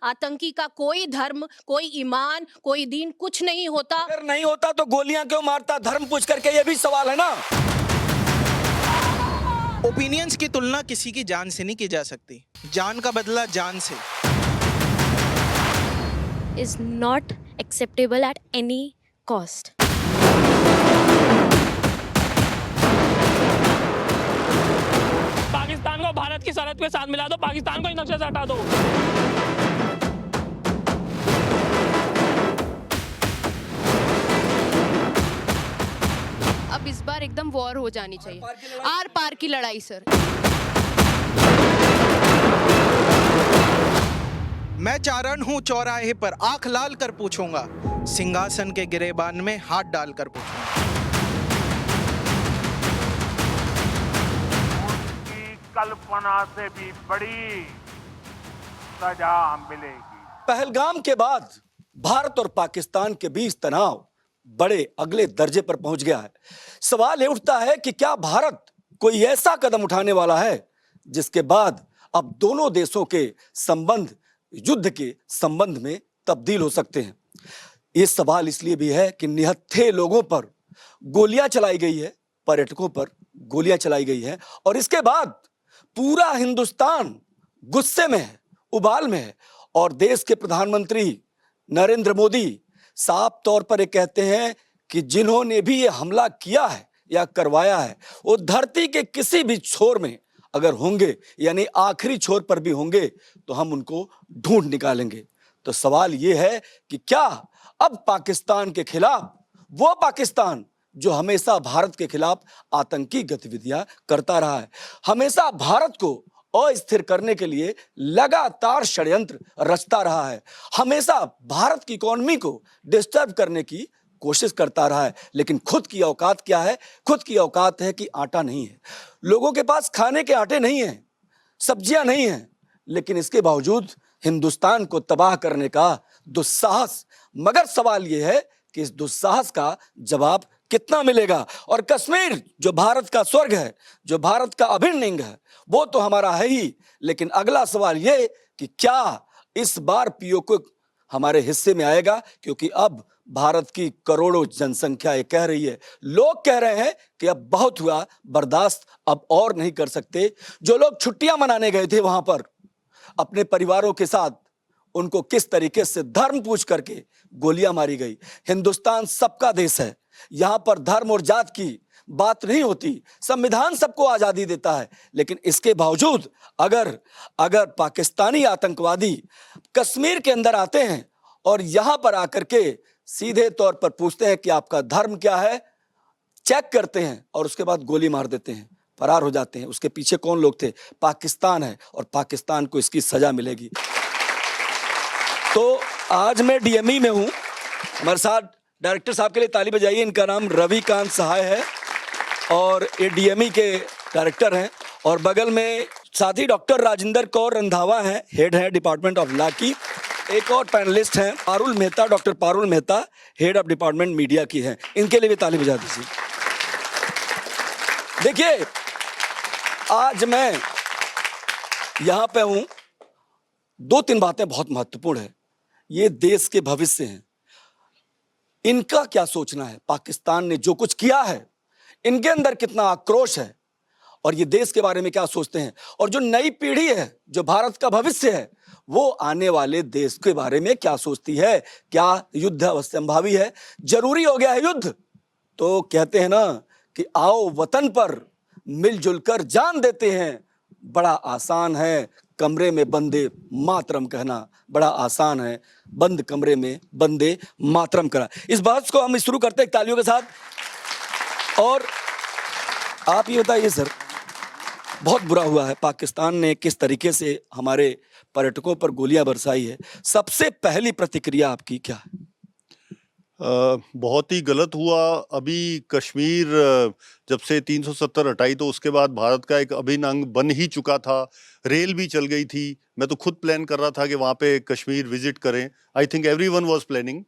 आतंकी का कोई धर्म, कोई ईमान, कोई दीन कुछ नहीं होता। अगर नहीं होता तो गोलियां क्यों मारता? धर्म पूछ करके, ये भी सवाल है ना। ओपिनियंस की तुलना किसी की जान से नहीं की जा सकती। जान का बदला जान से। is not acceptable at any cost. Pakistan को भारत की सरहद के साथ मिला दो, पाकिस्तान को ही नक्शे से हटा दो। अब इस बार एकदम वॉर हो जानी चाहिए, आर पार की लड़ाई सर। मैं चारण हूं चौराहे पर, आंख लाल कर पूछूंगा, सिंहासन के गिरेबान में हाथ डालकर पूछूंगा। उनकी कल्पना से भी बड़ी सजा मिलेगी। पहलगाम के बाद भारत और पाकिस्तान के बीच तनाव बड़े अगले दर्जे पर पहुंच गया है। सवाल ये उठता है कि क्या भारत कोई ऐसा कदम उठाने वाला है जिसके बाद अब दोनों देशों के संबंध युद्ध के संबंध में तब्दील हो सकते हैं। ये सवाल इसलिए भी है कि निहत्थे लोगों पर गोलियां चलाई गई है, पर्यटकों पर गोलियां चलाई गई है, और इसके बाद पूरा हिंदुस्तान गुस्से में है, उबाल में है। और देश के प्रधानमंत्री नरेंद्र मोदी साफ तौर पर ये कहते हैं कि जिन्होंने भी ये हमला किया है या करवाया है, वो धरती के किसी भी छोर में अगर होंगे, यानी आखिरी छोर पर भी होंगे, तो हम उनको ढूंढ निकालेंगे। तो सवाल ये है कि क्या अब पाकिस्तान के खिलाफ, वो पाकिस्तान जो हमेशा भारत के खिलाफ आतंकी गतिविधियां करता रहा है, हमेशा भारत को अस्थिर करने के लिए लगातार षड्यंत्र रचता रहा है, हमेशा भारत की इकोनॉमी को डिस्टर्ब करने की कोशिश करता रहा है, लेकिन खुद की औकात क्या है? खुद की औकात है कि आटा नहीं है, लोगों के पास खाने के आटे नहीं है, सब्जियां नहीं है, लेकिन इसके बावजूद हिंदुस्तान को तबाह करने का दुस्साहस। मगर सवाल यह है कि इस दुस्साहस का जवाब कितना मिलेगा? और कश्मीर जो भारत का स्वर्ग है, जो भारत का अभिन्न अंग है, वो तो हमारा है ही, लेकिन अगला सवाल ये कि क्या इस बार पीओके हमारे हिस्से में आएगा? क्योंकि अब भारत की करोड़ों जनसंख्या ये कह रही है, लोग कह रहे हैं कि अब बहुत हुआ, बर्दाश्त अब और नहीं कर सकते। जो लोग छुट्टियां मनाने गए थे वहां पर अपने परिवारों के साथ, उनको किस तरीके से धर्म पूछ करके गोलियां मारी गई। हिंदुस्तान सबका देश है, यहां पर धर्म और जात की बात नहीं होती, संविधान सबको आजादी देता है, लेकिन इसके बावजूद अगर पाकिस्तानी आतंकवादी कश्मीर के अंदर आते हैं और यहां पर आकर के सीधे तौर पर पूछते हैं कि आपका धर्म क्या है, चेक करते हैं और उसके बाद गोली मार देते हैं, फरार हो जाते हैं। उसके पीछे कौन लोग थे? पाकिस्तान है, और पाकिस्तान को इसकी सजा मिलेगी। तो आज मैं डीएमई में हूं, हमारे साथ डायरेक्टर साहब के लिए ताली बजाइए। इनका नाम रविकांत सहाय है और ये डीएमई के डायरेक्टर हैं, और बगल में साथी डॉक्टर राजेंद्र कौर रंधावा हैं, हेड है डिपार्टमेंट ऑफ लॉ की। एक और पैनलिस्ट हैं Parul Mehta, doctor Parul Mehta, head of department media की हैं। इनके लिए भी ताली बजा दीजिए। देखिए, आज मैं यहां पे हूं, दो तीन बातें बहुत महत्वपूर्ण है। ये देश के भविष्य हैं, इनका क्या सोचना है? पाकिस्तान ने जो कुछ किया है, इनके अंदर कितना आक्रोश है, और ये देश के बारे में क्या सोचते हैं? और जो नई पीढ़ी है, जो भारत का भविष्य है, वो आने वाले देश के बारे में क्या सोचती है? क्या युद्ध असंभावी है? जरूरी हो गया है युद्ध? तो कहते हैं ना कि आओ वतन पर मिलजुल कर जान देते हैं। बड़ा आसान है कमरे में बंदे मातरम कहना, बड़ा आसान है बंद कमरे में बंदे मातरम कहना। इस बात को हम शुरू करते हैं तालियों के साथ। और आप ये बताइए सर, बहुत बुरा हुआ है, पाकिस्तान ने किस तरीके से हमारे पर्यटकों पर गोलियां बरसाई है। सबसे पहली प्रतिक्रिया आपकी क्या है? बहुत ही गलत हुआ। अभी कश्मीर जब से 370 हटाई, तो उसके बाद भारत का एक अभिन्न अंग बन ही चुका था, रेल भी चल गई थी। मैं तो खुद प्लान कर रहा था कि वहाँ पे कश्मीर विजिट करें। I think everyone was planning.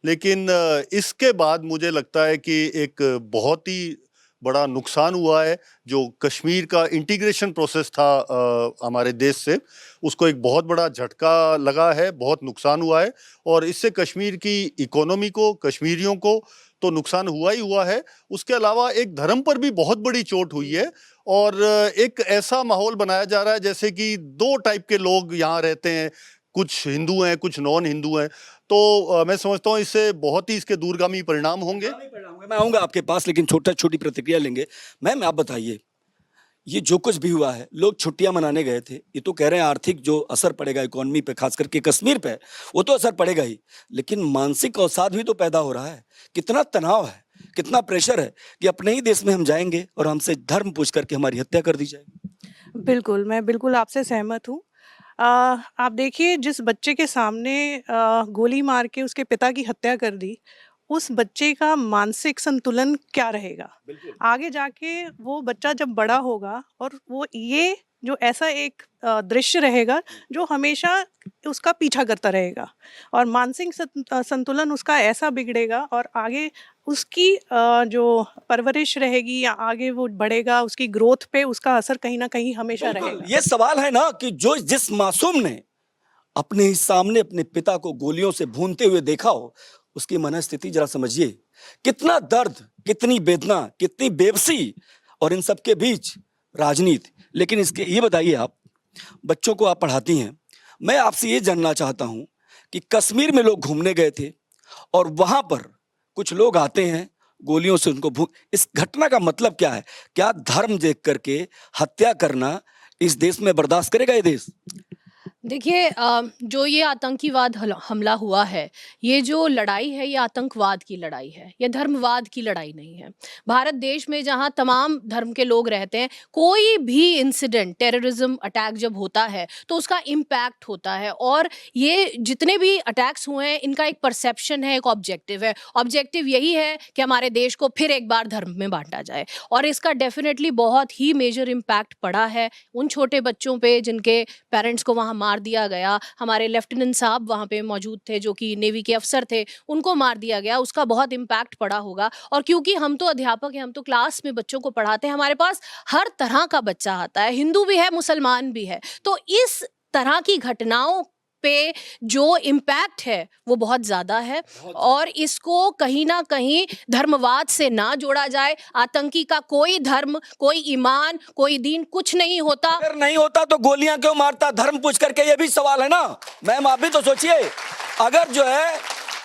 लेकिन इसके बाद मुझे लगता है कि एक बहुत ही बड़ा नुकसान हुआ है। जो कश्मीर का इंटीग्रेशन प्रोसेस था हमारे देश से, उसको एक बहुत बड़ा झटका लगा है, बहुत नुकसान हुआ है और इससे कश्मीर की इकोनॉमी को, कश्मीरियों को तो नुकसान हुआ ही हुआ है। उसके अलावा एक धर्म पर भी बहुत बड़ी चोट हुई है और एक ऐसा माहौल बनाया जा रहा है जैसे कि दो टाइप के लोग यहाँ रहते हैं, कुछ हिंदू हैं, कुछ नॉन हिंदू हैं। तो मैं समझता हूँ इससे बहुत ही इसके दूरगामी परिणाम होंगे। मैं आऊंगा आपके पास, लेकिन छोटी प्रतिक्रिया लेंगे। मैम आप बताइए, ये जो कुछ भी हुआ है, लोग छुट्टियां मनाने गए थे, ये तो कह रहे हैं आर्थिक जो असर पड़ेगा इकोनॉमी पे, खास करके कश्मीर पे, वो तो असर पड़ेगा ही, लेकिन मानसिक अवसाद भी तो पैदा हो रहा है। कितना तनाव है, कितना प्रेशर है कि अपने ही देश में हम जाएंगे और हमसे धर्म पूछ करके हमारी हत्या कर दी जाएगी। बिल्कुल, मैं बिल्कुल आपसे सहमत हूँ। आप देखिए, जिस बच्चे के सामने गोली मार के उसके पिता की हत्या कर दी, उस बच्चे का मानसिक संतुलन क्या रहेगा? आगे जाके वो बच्चा जब बड़ा होगा और वो ये जो ऐसा एक दृश्य रहेगा जो हमेशा उसका पीछा करता रहेगा और मानसिक संतुलन उसका ऐसा बिगड़ेगा और आगे उसकी जो परवरिश रहेगी या आगे वो बढ़ेगा, उसकी ग्रोथ पे उसका असर कहीं ना कहीं हमेशा रहेगा। ये सवाल है ना कि जो जिस मासूम ने अपने ही सामने अपने पिता को गोलियों से भूनते हुए देखा हो, उसकी मनस्थिति जरा समझिए। कितना दर्द, कितनी वेदना, कितनी बेबसी और इन सब के बीच राजनीति। लेकिन इसके ये बताइए, आप बच्चों को आप पढ़ाती हैं, मैं आपसे ये जानना चाहता हूं कि कश्मीर में लोग घूमने गए थे और वहां पर कुछ लोग आते हैं, गोलियों से उनको इस घटना का मतलब क्या है? क्या धर्म देख करके हत्या करना इस देश में बर्दाश्त करेगा ये देश? देखिए, जो ये आतंकीवाद हमला हुआ है, ये जो लड़ाई है, ये आतंकवाद की लड़ाई है, ये धर्मवाद की लड़ाई नहीं है। भारत देश में जहाँ तमाम धर्म के लोग रहते हैं, कोई भी इंसिडेंट, टेररिज्म अटैक जब होता है तो उसका इम्पैक्ट होता है। और ये जितने भी अटैक्स हुए हैं, इनका एक परसेप्शन है, एक ऑब्जेक्टिव है। ऑब्जेक्टिव यही है कि हमारे देश को फिर एक बार धर्म में बांटा जाए और इसका डेफिनेटली बहुत ही मेजर इम्पैक्ट पड़ा है उन छोटे बच्चों पे जिनके पेरेंट्स को वहाँ मार दिया गया। हमारे लेफ्टिनेंट साहब वहाँ पे मौजूद थे जो कि नेवी के अफसर थे, उनको मार दिया गया, उसका बहुत इम्पैक्ट पड़ा होगा। और क्योंकि हम तो अध्यापक हैं, हम तो क्लास में बच्चों को पढ़ाते हैं, हमारे पास हर तरह का बच्चा आता है, हिंदू भी है, मुसलमान भी है। तो इस तरह की घटनाओं पे जो इम्पैक्ट है वो बहुत ज़्यादा है और इसको कहीं ना कहीं धर्मवाद से ना जोड़ा जाए। आतंकी का कोई धर्म, कोई ईमान, कोई दीन कुछ नहीं होता। अगर नहीं होता तो गोलियां क्यों मारता धर्म पूछ करके? ये भी सवाल है ना मैम, आप भी तो सोचिए। अगर जो है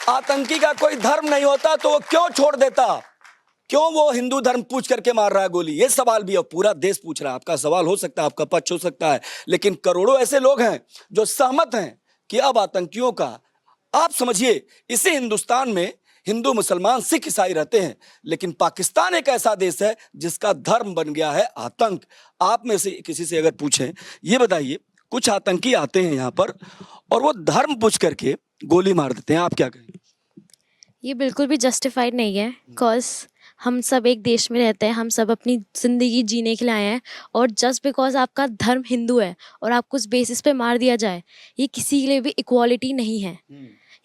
आतंकी का कोई धर्म नहीं होता तो वो क्यों छोड़ देता? क्यों वो हिंदू धर्म पूछ करके मार रहा है गोली? ये सवाल भी है, पूरा देश पूछ रहा है। आपका सवाल हो सकता है, आपका पक्ष हो सकता है, लेकिन करोड़ों ऐसे लोग हैं जो सहमत हैं कि अब आतंकियों का, आप समझिए, इसी हिंदुस्तान में हिंदू, मुसलमान, सिख, ईसाई रहते हैं, लेकिन पाकिस्तान एक ऐसा देश है जिसका धर्म बन गया है आतंक। आप में से किसी से अगर पूछें, ये बताइए, कुछ आतंकी आते हैं यहाँ पर और वो धर्म पूछ करके गोली मार देते हैं, आप क्या कहें? ये बिल्कुल भी जस्टिफाइड नहीं है, बिकॉज हम सब एक देश में रहते हैं, हम सब अपनी ज़िंदगी जीने के लिए आए हैं और जस्ट बिकॉज आपका धर्म हिंदू है और आपको उस बेसिस पे मार दिया जाए, ये किसी के लिए भी इक्वालिटी नहीं है।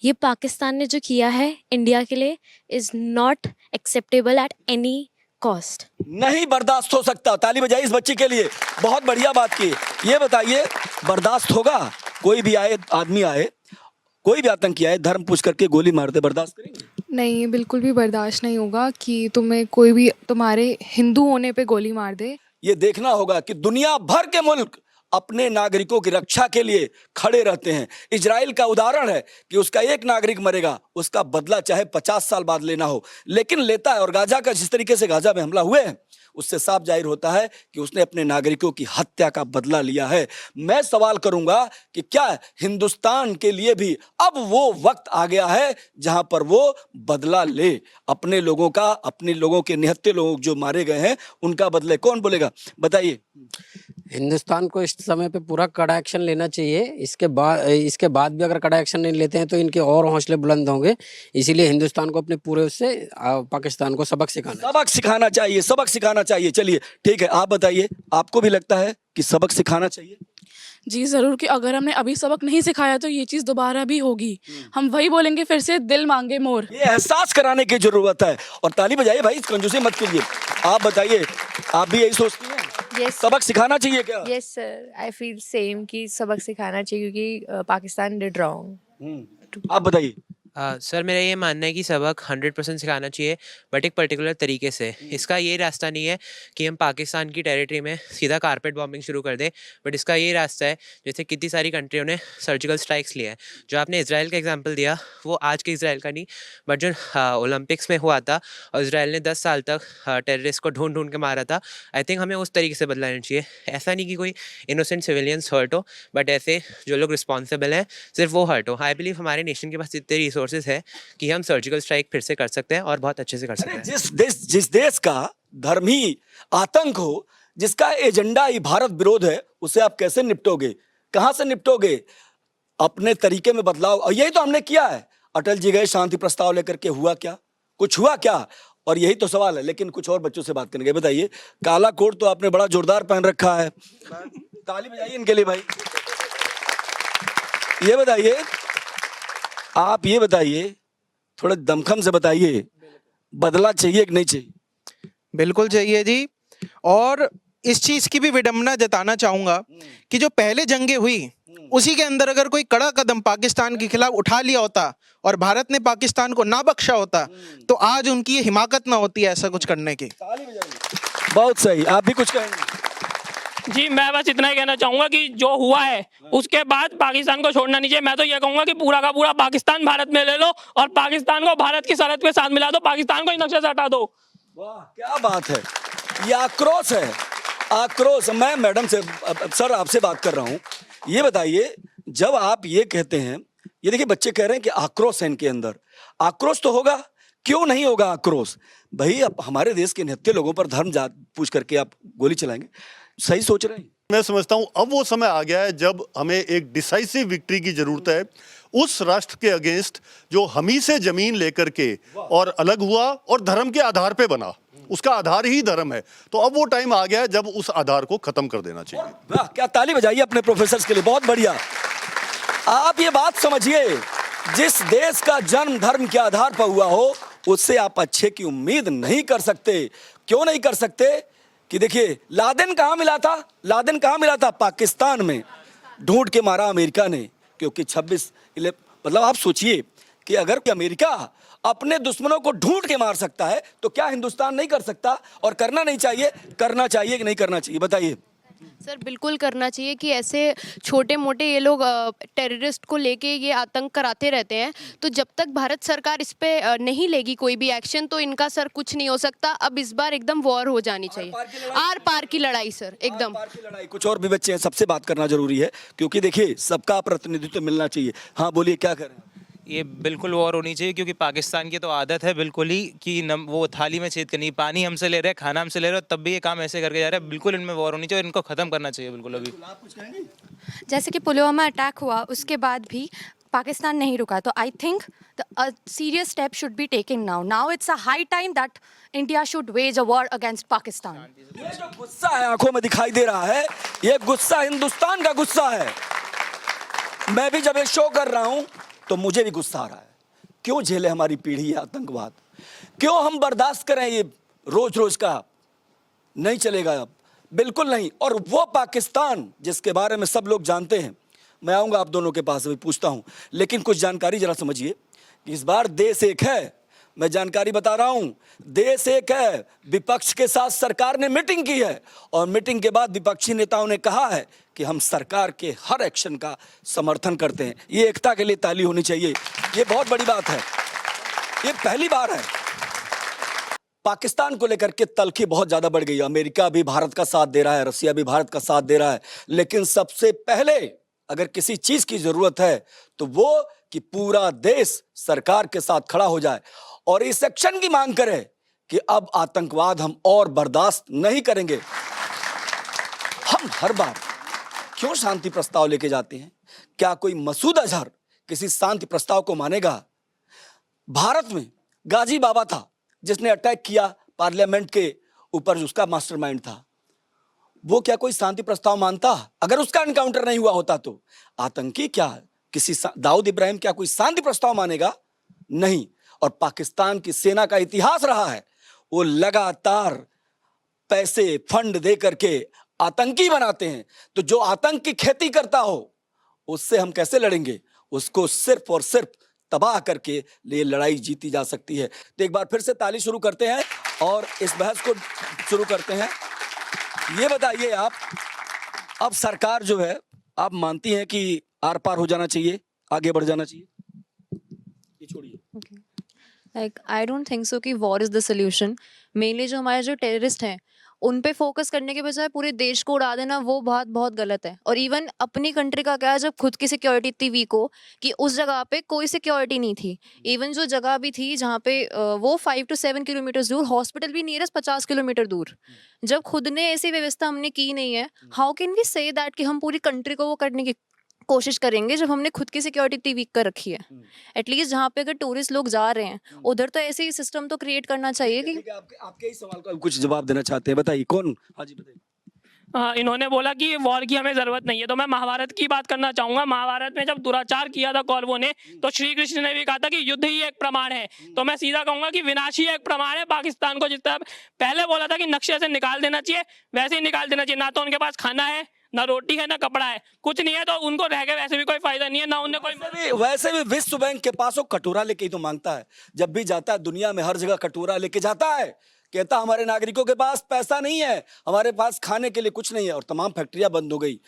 ये पाकिस्तान ने जो किया है इंडिया के लिए is not acceptable at any cost. नहीं बर्दाश्त हो सकता। ताली बजाइए इस बच्ची के लिए, बहुत बढ़िया बात की। ये बताइए, बर्दाश्त होगा? कोई भी आए, आदमी आए, कोई भी आतंकी आए, धर्म पूछ करके गोली मार दे, बर्दाश्त करेंगे? नहीं, बिल्कुल भी बर्दाश्त नहीं होगा कि तुम्हें कोई भी तुम्हारे हिंदू होने पे गोली मार दे। ये देखना होगा कि दुनिया भर के मुल्क अपने नागरिकों की रक्षा के लिए खड़े रहते हैं। इजराइल का उदाहरण है कि उसका एक नागरिक मरेगा, उसका बदला चाहे 50 साल बाद लेना हो, लेकिन लेता है। और गाजा का जिस तरीके से गाजा में हमला हुए हैं, उससे साफ जाहिर होता है कि उसने अपने नागरिकों की हत्या का बदला लिया है। मैं सवाल करूंगा कि क्या हिंदुस्तान के लिए भी अब वो वक्त आ गया है जहां पर वो बदला ले अपने लोगों का, अपने लोगों के निहत्थे लोग जो मारे गए हैं उनका बदले? कौन बोलेगा, बताइए। हिंदुस्तान को इस समय पे पूरा कड़ा एक्शन लेना चाहिए। इसके बाद भी अगर कड़ा एक्शन नहीं लेते हैं तो इनके और हौसले बुलंद होंगे। इसीलिए हिंदुस्तान को अपने पूरे उससे पाकिस्तान को सबक सिखाना चाहिए, सबक सिखाना चाहिए। चलिए ठीक है, आप बताइए, आपको भी लगता है कि सबक सिखाना चाहिए? जी ज़रूर, कि अगर हमने अभी सबक नहीं सिखाया तो ये चीज़ दोबारा भी होगी। हम वही बोलेंगे फिर से, दिल मांगे मोर। ये एहसास कराने की जरूरत है। और ताली बजाइए भाई, कंजूसी मत कीजिए। आप बताइए, आप भी यही सोचती हैं? यस सबक सिखाना चाहिए क्या? Yes sir, I feel same कि सबक सिखाना चाहिए क्योंकि पाकिस्तान डिड रॉन्ग। आप बताइए। सर मेरा ये मानना है कि सबक 100% सिखाना चाहिए, बट एक पर्टिकुलर तरीके से। इसका ये रास्ता नहीं है कि हम पाकिस्तान की टेरिटरी में सीधा कारपेट बॉम्बिंग शुरू कर दें, बट इसका ये रास्ता है, जैसे कितनी सारी कंट्रियों ने सर्जिकल स्ट्राइक्स लिए हैं। जो आपने इसराइल का एग्जांपल दिया, वो आज के इसराइल का नहीं, बट जो ओलंपिक्स में हुआ था और इसराइल ने 10 साल तक टेररिस्ट को ढूंढ ढूंढ के मारा था। आई थिंक हमें उस तरीके से बदलाना चाहिए। ऐसा नहीं कि कोई इनोसेंट सिविलियंस हर्ट हो, बट ऐसे जो लोग रिस्पॉन्सिबल हैं सिर्फ वो हर्ट हो। आई बिलीव हमारे नेशन के पास इतने रिसोर्सेज है कि हम सर्जिकल स्ट्राइक फिर से कर सकते हैं और बहुत अच्छे से कर सकते हैं। जिस देश का धर्म ही आतंक हो, जिसका एजेंडा ही भारत विरोध है, उसे आप कैसे निपटोगे? कहां से निपटोगे? अपने तरीके में बदलाव। और यही तो हमने किया है। अटल जी गए शांति प्रस्ताव लेकर के, हुआ क्या? कुछ हुआ क्या? और यही तो सवाल है। लेकिन कुछ और बच्चों से बात करेंगे। बताइए, काला कोट तो आपने बड़ा जोरदार पहन रखा है, ताली बजाइए इनके लिए भाई। ये बताइए, आप ये बताइए, थोड़े दमखम से बताइए, बदला चाहिए कि नहीं चाहिए? बिल्कुल चाहिए जी। और इस चीज की भी विडंबना जताना चाहूंगा कि जो पहले जंगे हुई उसी के अंदर अगर कोई कड़ा कदम पाकिस्तान के खिलाफ उठा लिया होता और भारत ने पाकिस्तान को ना बख्शा होता, तो आज उनकी ये हिमाकत ना होती ऐसा कुछ करने की। बहुत सही। आप भी कुछ कहेंगे? जी मैं बस इतना ही कहना चाहूंगा कि जो हुआ है उसके बाद पाकिस्तान को छोड़ना नहीं चाहिए। मैं तो ये कहूंगा कि पूरा का पूरा पाकिस्तान भारत में ले लो और पाकिस्तान को भारत की सरहद के साथ मिला दो, पाकिस्तान को ही नक्शे से हटा दो। वाह क्या बात है! ये आक्रोश है, आक्रोश। मैं मैडम से, सर आपसे बात कर रहा हूँ। ये बताइए, जब आप ये कहते हैं, ये देखिए बच्चे कह रहे हैं कि आक्रोश है इनके अंदर। आक्रोश तो होगा, क्यों नहीं होगा आक्रोश? भाई अब हमारे देश के निहत्थे लोगों पर धर्म जात पूछ करके आप गोली चलाएंगे? सही सोच रहे हैं? मैं समझता हूं अब वो समय आ गया है जब हमें एक डिसाइसिव विक्ट्री की जरूरत है उस राष्ट्र के अगेंस्ट जो हम ही से जमीन लेकर के और अलग हुआ और धर्म के आधार पे बना। उसका आधार ही धर्म है। तो अब वो टाइम आ गया है जब उस आधार को खत्म कर देना चाहिए। वाह, क्या ताली बजाइए अपने प्रोफेसर के लिए, बहुत बढ़िया। आप ये बात समझिए, जिस देश का जन्म धर्म के आधार पर हुआ हो, उससे आप अच्छे की उम्मीद नहीं कर सकते। क्यों नहीं कर सकते? कि देखिए, लादेन कहाँ मिला था? लादेन कहाँ मिला था? पाकिस्तान में। ढूंढ के मारा अमेरिका ने, क्योंकि 26 मतलब आप सोचिए कि अगर अमेरिका अपने दुश्मनों को ढूंढ के मार सकता है तो क्या हिंदुस्तान नहीं कर सकता? और करना नहीं चाहिए? करना चाहिए कि नहीं करना चाहिए? बताइए। सर बिल्कुल करना चाहिए कि ऐसे छोटे मोटे ये लोग टेररिस्ट को लेके ये आतंक कराते रहते हैं, तो जब तक भारत सरकार इस पे नहीं लेगी कोई भी एक्शन तो इनका सर कुछ नहीं हो सकता। अब इस बार एकदम वॉर हो जानी चाहिए, आर पार की लड़ाई सर, एकदम आर पार की लड़ाई। कुछ और भी बच्चे हैं, सबसे बात करना जरूरी है क्योंकि देखिए सबका प्रतिनिधित्व मिलना चाहिए। हाँ बोलिए, क्या करें? ये बिल्कुल वॉर होनी चाहिए क्योंकि पाकिस्तान की तो आदत है बिल्कुल ही कि वो थाली में छेद करनी, पानी हमसे ले रहे हैं, खाना हमसे ले रहे हो, तब भी ये काम ऐसे करके जा रहे हैं। बिल्कुल इनमें वॉर होनी चाहिए, इनको खत्म करना चाहिए बिल्कुल। अभी आप कुछ कहेंगे? जैसे कि पुलवामा अटैक हुआ उसके बाद भी पाकिस्तान नहीं रुका, तो I think the serious step should be taken now it's a high time that India should wage a war against Pakistan. ये जो गुस्सा है आंखों में दिखाई दे रहा है, ये गुस्सा हिंदुस्तान का गुस्सा है। मैं भी जब ये शो कर रहा हूं तो मुझे भी गुस्सा आ रहा है। क्यों झेले हमारी पीढ़ी ये आतंकवाद? क्यों हम बर्दाश्त करें ये रोज रोज का? नहीं चलेगा अब, बिल्कुल नहीं। और वो पाकिस्तान जिसके बारे में सब लोग जानते हैं, मैं आऊंगा आप दोनों के पास, अभी पूछता हूं, लेकिन कुछ जानकारी जरा समझिए। इस बार देश एक है, मैं जानकारी बता रहा हूं, देश एक है। विपक्ष के साथ सरकार ने मीटिंग की है और मीटिंग के बाद विपक्षी नेताओं ने कहा है कि हम सरकार के हर एक्शन का समर्थन करते हैं। ये एकता के लिए ताली होनी चाहिए, ये बहुत बड़ी बात है। ये पहली बार है। पाकिस्तान को लेकर के तलखी बहुत ज्यादा बढ़ गई है। अमेरिका भी भारत का साथ दे रहा है, रसिया भी भारत का साथ दे रहा है, लेकिन सबसे पहले अगर किसी चीज की जरूरत है तो वो कि पूरा देश सरकार के साथ खड़ा हो जाए और इस एक्शन की मांग करे कि अब आतंकवाद हम और बर्दाश्त नहीं करेंगे। हम हर बार क्यों शांति प्रस्ताव लेके जाते हैं? क्या कोई मसूद अजहर किसी शांति प्रस्ताव को मानेगा? भारत में गाजी बाबा था जिसने अटैक किया पार्लियामेंट के ऊपर, उसका मास्टरमाइंड था। वो क्या कोई शांति प्रस्ताव मानता? अगर उसका एनकाउंटर नहीं हुआ होता तो आतंकी क्या दाऊद इब्राहिम क्या कोई शांति प्रस्ताव मानेगा? नहीं। और पाकिस्तान की सेना का इतिहास रहा है, वो लगातार पैसे फंड दे करके आतंकी बनाते हैं। तो जो आतंक की खेती करता हो उससे हम कैसे लड़ेंगे? उसको सिर्फ और सिर्फ तबाह करके ये लड़ाई जीती जा सकती है। तो एक बार फिर से ताली शुरू करते हैं और इस बहस को शुरू करते हैं। ये बताइए आप, अब सरकार जो है, आप मानती हैं कि आर पार हो जाना चाहिए, आगे बढ़ जाना चाहिए? ये छोड़िए। Like I don't think so कि war is the solution. Mainly जो हमारे जो टेररिस्ट हैं उन पे फोकस करने के बजाय पूरे देश को उड़ा देना वो बहुत बहुत गलत है। और इवन अपनी कंट्री का क्या है, जब खुद की सिक्योरिटी इतनी वीक हो कि उस जगह पे कोई सिक्योरिटी नहीं थी। इवन जो जगह भी थी जहाँ पे वो 5 to 7 किलोमीटर दूर, हॉस्पिटल भी नियरेस्ट 50 किलोमीटर दूर। जब खुद ने ऐसी व्यवस्था हमने की नहीं है, how can we say that कि हम पूरी कंट्री को वो करने की कोशिश करेंगे जब हमने खुद की सिक्योरिटी इतनी वीक कर रखी है। एटलीस्ट जहाँ पे अगर टूरिस्ट लोग जा रहे हैं उधर तो ऐसे ही सिस्टम तो क्रिएट करना चाहिए कि आपके इस सवाल का कुछ जवाब देना चाहते हैं, बताइए कौन? हाँ जी बताइए। इन्होंने बोला कि वॉर की हमें जरूरत नहीं है, तो मैं महाभारत की बात करना चाहूंगा। महाभारत में जब दुराचार किया था कौरवों ने, तो श्री कृष्ण ने भी कहा था कि युद्ध ही एक प्रमाण है। तो मैं सीधा कहूंगा कि विनाश ही एक प्रमाण है। पाकिस्तान को जिस तरह पहले बोला था कि नक्शे से निकाल देना चाहिए, वैसे ही निकाल देना चाहिए। ना तो उनके पास खाना है, ना रोटी है, ना कपड़ा है, कुछ नहीं है, तो उनको रह के वैसे भी कोई फायदा नहीं है, ना उन्हें कोई। वैसे भी विश्व बैंक के पास वो कटोरा लेके ही तो मांगता है। जब भी जाता है दुनिया में हर जगह कटोरा लेके जाता है, कहता हमारे नागरिकों के पास पैसा नहीं है, हमारे पास खाने के लिए कुछ नहीं है। और तमाम फैक्ट्रियां बंद हो गई,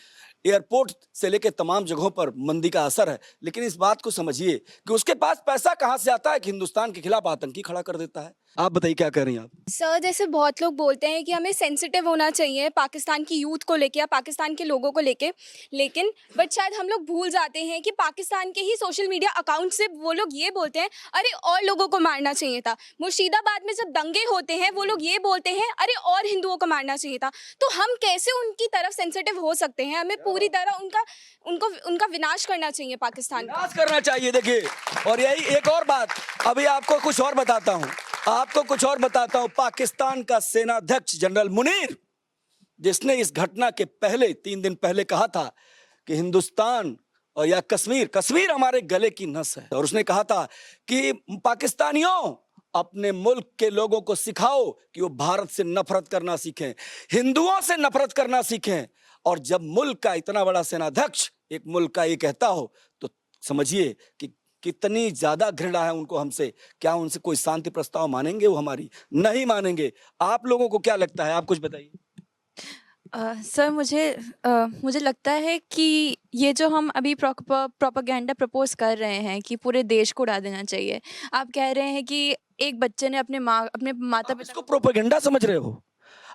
एयरपोर्ट से लेके तमाम जगहों पर मंदी का असर है। लेकिन इस बात को समझिए कि उसके पास पैसा कहां से आता है कि हिंदुस्तान के खिलाफ आतंकी खड़ा कर देता है। आप बताइए क्या कह रही हैं आप? सर, जैसे बहुत लोग बोलते हैं कि हमें सेंसिटिव होना चाहिए पाकिस्तान की यूथ को लेके या पाकिस्तान के लोगों को लेके, लेकिन बट शायद हम लोग भूल जाते हैं कि पाकिस्तान के ही सोशल मीडिया अकाउंट से वो लोग ये बोलते हैं अरे और लोगों को मारना चाहिए था। मुर्शिदाबाद में जब दंगे होते हैं वो लोग ये बोलते हैं अरे और हिंदुओं को मारना चाहिए था। तो हम कैसे उनकी तरफ सेंसिटिव हो सकते हैं? हमें पूरी तरह उनका विनाश करना चाहिए, पाकिस्तान का विनाश करना चाहिए। देखिए, और यही एक और बात, अभी आपको कुछ और बताता हूं, पाकिस्तान का सेनाध्यक्ष जनरल मुनीर, जिसने इस घटना के पहले 3 दिन पहले कहा था कि हिंदुस्तान और या कश्मीर हमारे गले की नस है, और उसने कहा था कि पाकिस्तानियों अपने मुल्क के लोगों को सिखाओ कि वो भारत से नफरत करना सीखें, हिंदुओं से नफरत करना सीखें। और जब मुल्क का इतना बड़ा सेनाध्यक्ष एक मुल्क का ये कहता हो तो समझिए कि कितनी ज्यादा घृणा है उनको हमसे। क्या उनसे कोई शांति प्रस्ताव मानेंगे? वो हमारी नहीं मानेंगे। आप लोगों को क्या लगता है? आप कुछ बताइए। सर, मुझे लगता है कि ये जो हम अभी प्रोपेगेंडा प्रपोज कर रहे हैं कि पूरे देश को उड़ा देना चाहिए, आप कह रहे हैं कि एक बच्चे ने अपने माता पिता इसको प्रोपेगेंडा समझ रहे हो?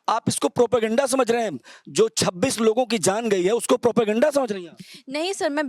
आप इसको प्रोपेगेंडा समझ रहे हैं? जो 26 लोगों की जान गई है उसको प्रोपेगेंडा समझ रही हैं? नहीं सर, मैं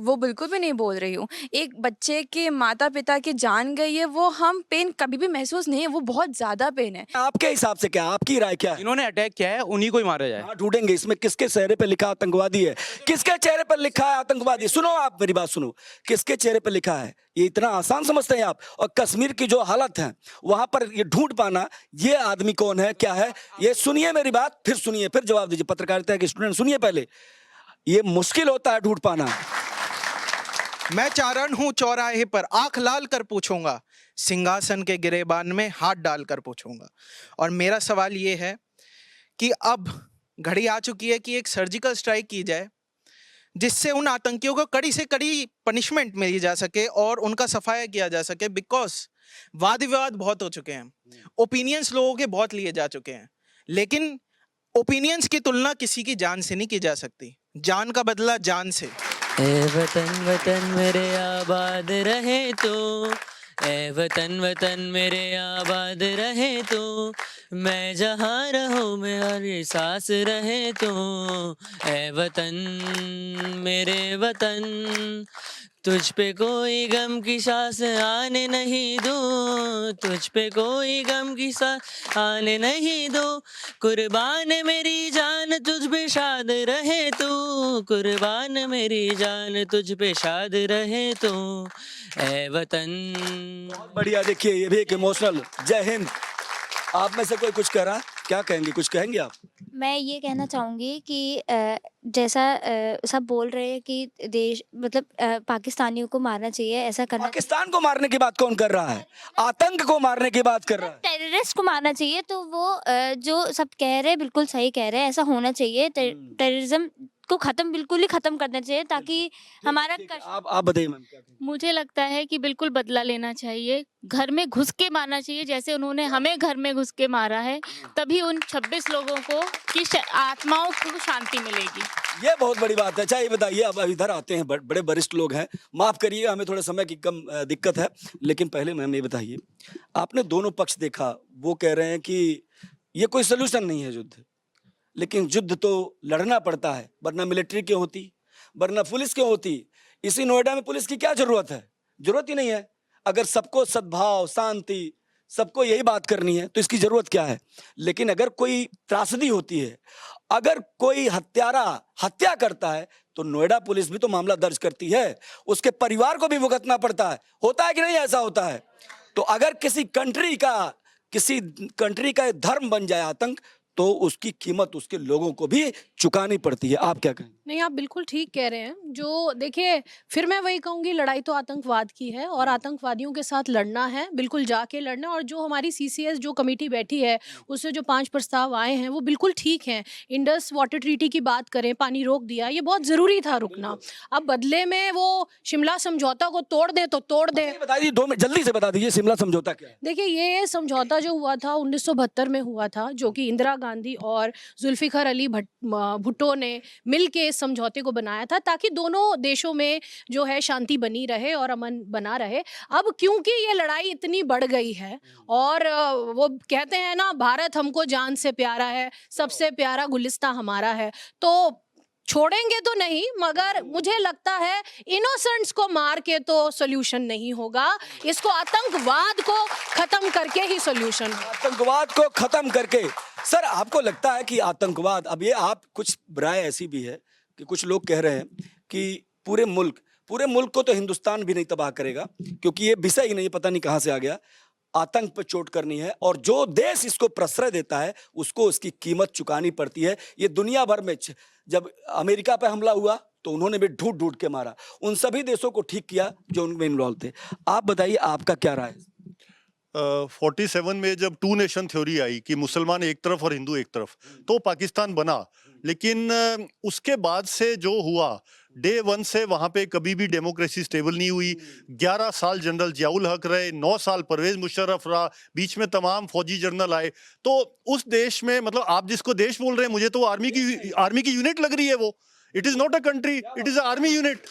वो बिल्कुल भी नहीं बोल रही हूँ। एक बच्चे के माता पिता की जान गई है, वो हम पेन कभी भी महसूस नहीं है, वो बहुत ज्यादा पेन है। आपके हिसाब से क्या, आपकी राय क्या है? इन्होंने अटैक किया है, उन्हीं को ही मारा जाए। ढूंढेंगे इसमें किसके चेहरे पे लिखा आतंकवादी है, किसके चेहरे पर लिखा है आतंकवादी। सुनो, आप मेरी बात सुनो, किसके चेहरे पर लिखा है? ये इतना आसान समझते हैं आप? और कश्मीर की जो हालत है वहां पर ये ढूंढ पाना, ये आदमी कौन है, क्या है, ये सुनिए मेरी बात, फिर सुनिए, फिर जवाब दीजिए। पत्रकारिता के स्टूडेंट सुनिए पहले, ये मुश्किल होता है ढूंढ पाना। मैं चारण हूं चौराहे पर, आंख लाल कर पूछूंगा, सिंहासन के गिरेबान में हाथ डालकर पूछूंगा। और मेरा सवाल ये है कि अब घड़ी आ चुकी है कि एक सर्जिकल स्ट्राइक की जाए, जिससे उन आतंकियों को कड़ी से कड़ी पनिशमेंट मिली जा सके और उनका सफाया किया जा सके। बिकॉज वाद विवाद बहुत हो चुके हैं, ओपिनियंस लोगों के बहुत लिए जा चुके हैं, लेकिन ओपिनियंस की तुलना किसी की जान से नहीं की जा सकती। जान का बदला जान से। ए वतन वतन मेरे आबाद रहे तो, ए वतन वतन मेरे आबाद रहे तो, मैं जहाँ रहूँ मेरी सांस रहे तो, ए वतन मेरे वतन, तुझ पे कोई गम की सांस आने नहीं दूँ, तुझ पे कोई गम की सांस आने नहीं दूँ, कुर्बान मेरी जान तुझ पे शाद रहे तू, कुर्बान मेरी जान तुझ पे शाद रहे तू, ए वतन। बढ़िया, देखिए ये भी एक इमोशनल। जय हिंद। आप में से कोई कुछ कह रहा है? क्या कहेंगे, कुछ कहेंगे आप? मैं ये कहना चाहूँगी कि जैसा सब बोल रहे हैं कि देश मतलब पाकिस्तानियों को मारना चाहिए, ऐसा करना पाकिस्तान को मारने की बात कौन कर रहा है? आतंक को मारने की बात कर रहा है। टेररिस्ट को मारना चाहिए, तो वो जो सब कह रहे हैं बिल्कुल सही कह रहे हैं, ऐसा होना चाहिए। टेररिज्म को खत्म, बिल्कुल ही खत्म करना चाहिए, ताकि हमारा आप बताइए मैम क्या कहेंगे? मुझे लगता है कि बिल्कुल बदला लेना चाहिए, घर में घुस के मारना चाहिए, जैसे उन्होंने हमें घर में घुस के मारा है, तभी उन 26 लोगों को की आत्माओं को शांति मिलेगी। ये बहुत बड़ी बात है। अच्छा ये बताइए, अब इधर आते हैं, बड़े वरिष्ठ लोग हैं, माफ करिएगा हमें थोड़ा समय की कम दिक्कत है, लेकिन पहले मैम ये बताइए, आपने दोनों पक्ष देखा, वो कह रहे हैं कि ये कोई सोल्यूशन नहीं है युद्ध, लेकिन युद्ध तो लड़ना पड़ता है, वरना मिलिट्री क्यों होती, वरना पुलिस क्यों होती? इसी नोएडा में पुलिस की क्या जरूरत है? जरूरत ही नहीं है। अगर सबको सद्भाव, शांति, सबको यही बात करनी है तो इसकी जरूरत क्या है? लेकिन अगर कोई त्रासदी होती है, अगर कोई हत्यारा हत्या करता है, तो नोएडा पुलिस भी तो मामला दर्ज करती है, उसके परिवार को भी भुगतना पड़ता है। होता है कि नहीं? ऐसा होता है। तो अगर किसी कंट्री का धर्म बन जाए आतंक, तो उसकी कीमत उसके लोगों को भी चुकानी पड़ती है। आप क्या कहें? नहीं, आप बिल्कुल ठीक कह रहे हैं। जो देखिए, फिर मैं वही कहूँगी, लड़ाई तो आतंकवाद की है और आतंकवादियों के साथ लड़ना है, बिल्कुल जाके लड़ना। और जो हमारी सीसीएस जो कमेटी बैठी है, उससे जो 5 प्रस्ताव आए हैं वो बिल्कुल ठीक हैं। इंडस वाटर ट्रीटी की बात करें, पानी रोक दिया, ये बहुत ज़रूरी था रुकना। अब बदले में वो शिमला समझौता को तोड़ दें तो तोड़ दें। बताइए, 2 मिनट जल्दी से बता दीजिए, शिमला समझौता क्या है? देखिए, ये समझौता जो हुआ था 1972 में हुआ था, जो कि इंदिरा गांधी और जुल्फिकार अली भुट्टो ने मिलके इस समझौते को बनाया था, ताकि दोनों देशों में जो है शांति बनी रहे और अमन बना रहे। अब क्योंकि ये लड़ाई इतनी बढ़ गई है और वो कहते हैं ना, भारत हमको जान से प्यारा है, सबसे प्यारा गुलिस्तां हमारा है, तो छोड़ेंगे तो नहीं, मगर मुझे लगता है इनोसेंट्स को मार के तो सोल्यूशन नहीं होगा। इसको आतंकवाद को खत्म करके ही सोल्यूशन है। आतंकवाद को खत्म करके। सर, आपको लगता है कि आतंकवाद, अब ये आप कुछ राय ऐसी भी है कि कुछ लोग कह रहे हैं कि पूरे मुल्क को तो हिंदुस्तान भी नहीं तबाह करेगा, क्योंकि ये विषय ही नहीं, पता नहीं कहां से आ गया। आतंक पर चोट करनी है, और जो देश इसको प्रश्रय देता है उसको उसकी कीमत चुकानी पड़ती है। ये दुनिया भर में, जब अमेरिका पे हमला हुआ तो उन्होंने भी ढूंढ ढूंढ के मारा, उन सभी देशों को ठीक किया जो उनमें इन्वॉल्व थे। आप बताइए, आपका क्या राय है? 47 में जब 2 नेशन थ्योरी आई कि मुसलमान एक तरफ और हिंदू एक तरफ, तो पाकिस्तान बना। लेकिन उसके बाद से जो हुआ, डे 1 से वहां पे कभी भी डेमोक्रेसी स्टेबल नहीं हुई। 11 साल जनरल जियाउल हक रहे, 9 साल परवेज मुशर्रफ रहा, बीच में तमाम फौजी जनरल आए। तो उस देश में, मतलब आप जिसको देश बोल रहे हैं, मुझे तो आर्मी की यूनिट लग रही है वो। It is not a country, it is a army unit.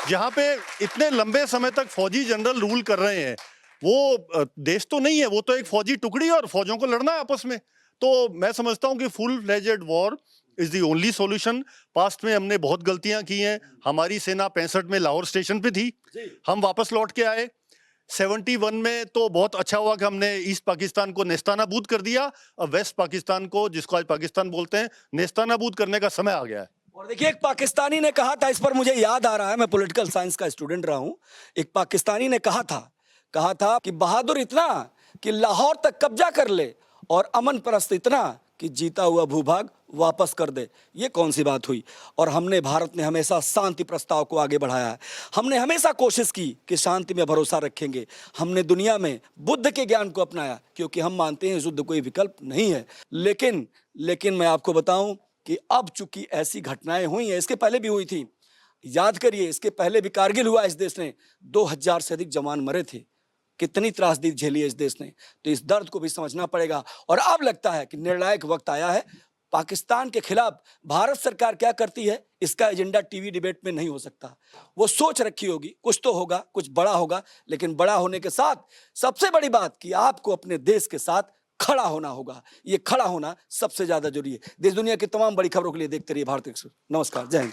जहाँ पे इतने लंबे समय तक फौजी जनरल रूल कर रहे हैं, वो देश तो नहीं है, वो तो एक फौजी टुकड़ी, और फौजों को लड़ना है आपस में। तो मैं समझता हूं कि full fledged war is the only solution. Past में हमने बहुत गलतियां की हैं। हमारी सेना 65 में लाहौर स्टेशन पे थी, हम वापस लौट के आए। 71 में तो बहुत अच्छा हुआ कि हमने ईस्ट पाकिस्तान को नेस्तानाबूद कर दिया। अब वेस्ट पाकिस्तान को, जिसको आज पाकिस्तान बोलते हैं, नेस्तानाबूद करने का समय आ गया है। और देखिए, एक पाकिस्तानी ने कहा था, इस पर मुझे याद आ रहा है, मैं पॉलिटिकल साइंस का स्टूडेंट रहा हूं। एक पाकिस्तानी ने कहा था कि बहादुर इतना कि लाहौर तक कब्जा कर ले, और अमन परस्त इतना कि जीता हुआ भूभाग वापस कर दे। ये कौन सी बात हुई? और भारत ने हमेशा शांति प्रस्ताव को आगे बढ़ाया है। हमने हमेशा कोशिश की कि शांति में भरोसा रखेंगे। हमने दुनिया में बुद्ध के ज्ञान को अपनाया, क्योंकि हम मानते हैं युद्ध कोई विकल्प नहीं है। लेकिन मैं आपको बताऊं कि अब चूंकि ऐसी घटनाएं हुई हैं, इसके पहले भी हुई थी, याद करिए, इसके पहले भी कारगिल हुआ, इस देश ने 2000 से अधिक जवान मरे थे। कितनी त्रासदी झेली है इस देश ने, तो इस दर्द को भी समझना पड़ेगा। और अब लगता है कि निर्णायक वक्त आया है। पाकिस्तान के खिलाफ भारत सरकार क्या करती है, इसका एजेंडा टीवी डिबेट में नहीं हो सकता। वो सोच रखी होगी, कुछ तो होगा, कुछ बड़ा होगा, लेकिन बड़ा होने के साथ सबसे बड़ी बात कि आपको अपने देश के साथ खड़ा होना होगा। ये खड़ा होना सबसे ज्यादा जरूरी है। देश दुनिया की तमाम बड़ी खबरों के लिए देखते रहिए भारत एक्सप्रेस। नमस्कार, जय हिंद।